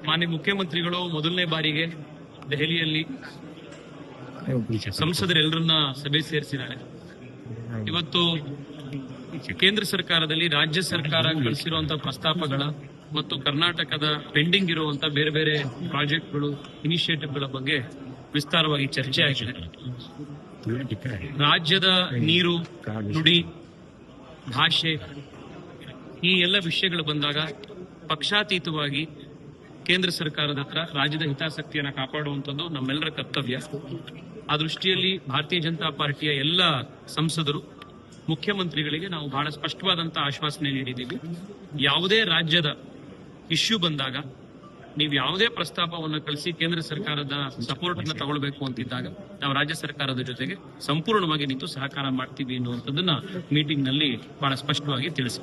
ಮಾನ್ಯ ಮುಖ್ಯಮಂತ್ರಿಗಳು ಮೊದಲನೇ ಬಾರಿಗೆ ದೆಹಲಿಯಲ್ಲಿ ಸಂಸದರೆಲ್ಲರನ್ನ ಸಭೆ ಸೇರಿಸಿದ್ದಾರೆ. ಇವತ್ತು ಕೇಂದ್ರ ಸರ್ಕಾರದಲ್ಲಿ ರಾಜ್ಯ ಸರ್ಕಾರ ಕಳಿಸಿರುವಂತಹ ಪ್ರಸ್ತಾಪಗಳ ಮತ್ತು ಕರ್ನಾಟಕದ ಪೆಂಡಿಂಗ್ ಇರುವಂತಹ ಬೇರೆ ಬೇರೆ ಪ್ರಾಜೆಕ್ಟ್ಗಳು, ಇನಿಷಿಯೇಟಿವ್ಗಳ ಬಗ್ಗೆ ವಿಸ್ತಾರವಾಗಿ ಚರ್ಚೆ ಆಗಿದೆ. ರಾಜ್ಯದ ನೀರು, ನುಡಿ, ಭಾಷೆ ಈ ಎಲ್ಲ ವಿಷಯಗಳು ಬಂದಾಗ ಪಕ್ಷಾತೀತವಾಗಿ ಕೇಂದ್ರ ಸರ್ಕಾರದ ಹತ್ರ ರಾಜ್ಯದ ಹಿತಾಸಕ್ತಿಯನ್ನು ಕಾಪಾಡುವಂಥದ್ದು ನಮ್ಮೆಲ್ಲರ ಕರ್ತವ್ಯ. ಆ ದೃಷ್ಟಿಯಲ್ಲಿ ಭಾರತೀಯ ಜನತಾ ಪಾರ್ಟಿಯ ಎಲ್ಲ ಸಂಸದರು ಮುಖ್ಯಮಂತ್ರಿಗಳಿಗೆ ನಾವು ಬಹಳ ಸ್ಪಷ್ಟವಾದಂತಹ ಆಶ್ವಾಸನೆ ನೀಡಿದ್ದೀವಿ. ಯಾವುದೇ ರಾಜ್ಯದ ಇಶ್ಯೂ ಬಂದಾಗ ನೀವು ಯಾವುದೇ ಪ್ರಸ್ತಾಪವನ್ನು ಕಳಿಸಿ ಕೇಂದ್ರ ಸರ್ಕಾರದ ಸಪೋರ್ಟ್ ಅನ್ನು ತಗೊಳ್ಬೇಕು ಅಂತಿದ್ದಾಗ ನಾವು ರಾಜ್ಯ ಸರ್ಕಾರದ ಜೊತೆಗೆ ಸಂಪೂರ್ಣವಾಗಿ ನಿಂತು ಸಹಕಾರ ಮಾಡ್ತೀವಿ ಎನ್ನುವಂಥದ್ದನ್ನ ಮೀಟಿಂಗ್ ನಲ್ಲಿ ಬಹಳ ಸ್ಪಷ್ಟವಾಗಿ ತಿಳಿಸಿ.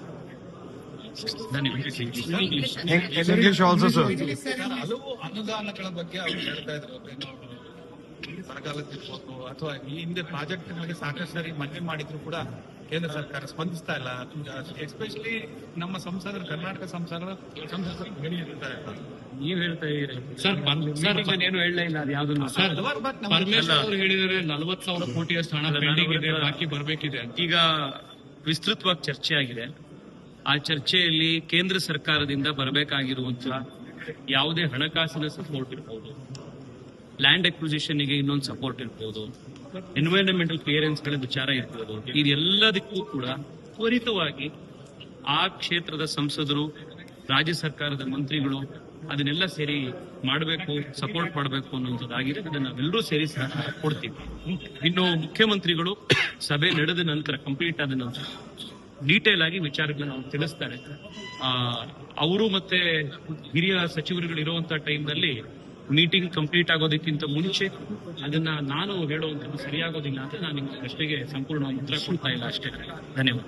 ಹಲವು ಅನುದಾನಗಳ ಬಗ್ಗೆ ಅವರು ಹೇಳ್ತಾ ಇದ್ರು, ಬರಗಾಲದಿರ್ಬೋದು ಅಥವಾ ಈ ಹಿಂದೆ ಪ್ರಾಜೆಕ್ಟ್ಗಳಿಗೆ ಸಾಕಷ್ಟು ಸಾರಿ ಮನವಿ ಮಾಡಿದ್ರು ಕೂಡ ಕೇಂದ್ರ ಸರ್ಕಾರ ಸ್ಪಂದಿಸ್ತಾ ಇಲ್ಲ. ಎಸ್ಪೆಷಲಿ ನಮ್ಮ ಸಂಸದರು, ಕರ್ನಾಟಕ ಸಂಸದರು ಹೇಳಿರ್ತಾರೆ. ನೀವ್ ಹೇಳ್ತಾ ಇದ್ದೀರಿ ಸರ್, ಏನು ಹೇಳಲೇ ಇಲ್ಲ. ಅದು ಯಾವ್ದನ್ನು ಪರಮೇಶ್ವರ್ ಅವರು ಹೇಳಿದರೆ 40,000 ಕೋಟಿಯಷ್ಟು ಹಣ ಪೆಂಡಿಂಗ್ ಇದೆ, ಬಾಕಿ ಬರಬೇಕಿದೆ. ಈಗ ವಿಸ್ತೃತವಾಗಿ ಚರ್ಚೆ ಆಗಿದೆ. ಆ ಚರ್ಚೆಯಲ್ಲಿ ಕೇಂದ್ರ ಸರ್ಕಾರದಿಂದ ಬರಬೇಕಾಗಿರುವಂತಹ ಯಾವುದೇ ಹಣಕಾಸಿನ ಸಪೋರ್ಟ್ ಇರ್ಬೋದು, ಲ್ಯಾಂಡ್ ಅಕ್ವಿಸಿಷನ್ಗೆ ಇನ್ನೊಂದು ಸಪೋರ್ಟ್ ಇರ್ಬೋದು, ಎನ್ವೈರನ್ಮೆಂಟಲ್ ಕ್ಲಿಯರೆನ್ಸ್ಗಳ ವಿಚಾರ ಇರ್ಬೋದು, ಇದೆಲ್ಲದಕ್ಕೂ ಕೂಡ ತ್ವರಿತವಾಗಿ ಆ ಕ್ಷೇತ್ರದ ಸಂಸದರು, ರಾಜ್ಯ ಸರ್ಕಾರದ ಮಂತ್ರಿಗಳು ಅದನ್ನೆಲ್ಲ ಸೇರಿ ಮಾಡಬೇಕು, ಸಪೋರ್ಟ್ ಮಾಡಬೇಕು ಅನ್ನುವಂಥದ್ದಾಗಿದೆ. ಅದನ್ನ ನಾವೆಲ್ಲರೂ ಸೇರಿ ಸಹ ಕೊಡ್ತೀವಿ. ಇನ್ನು ಮುಖ್ಯಮಂತ್ರಿಗಳು ಸಭೆ ನಡೆದ ನಂತರ, ಕಂಪ್ಲೀಟ್ ಆದ ನಂತರ ಡೀಟೇಲ್ ಆಗಿ ವಿಚಾರಗಳನ್ನ ನಾವು ತಿಳಿಸ್ತಾರೆ. ಅವರು ಮತ್ತೆ ಹಿರಿಯ ಸಚಿವರುಗಳು ಇರುವಂತಹ ಟೈಮ್ನಲ್ಲಿ ಮೀಟಿಂಗ್ ಕಂಪ್ಲೀಟ್ ಆಗೋದಕ್ಕಿಂತ ಮುಂಚೆ ಅದನ್ನ ನಾನು ಹೇಳುವಂಥದ್ದು ಸರಿಯಾಗೋದಿಲ್ಲ ಅಂತ ನಾನು ನಿಮ್ಗೆ ಪ್ರಶ್ನೆಗೆ ಸಂಪೂರ್ಣವಾಗಿ ಉತ್ತರ ಕೊಡ್ತಾ ಇಲ್ಲ ಅಷ್ಟೇ. ಧನ್ಯವಾದ.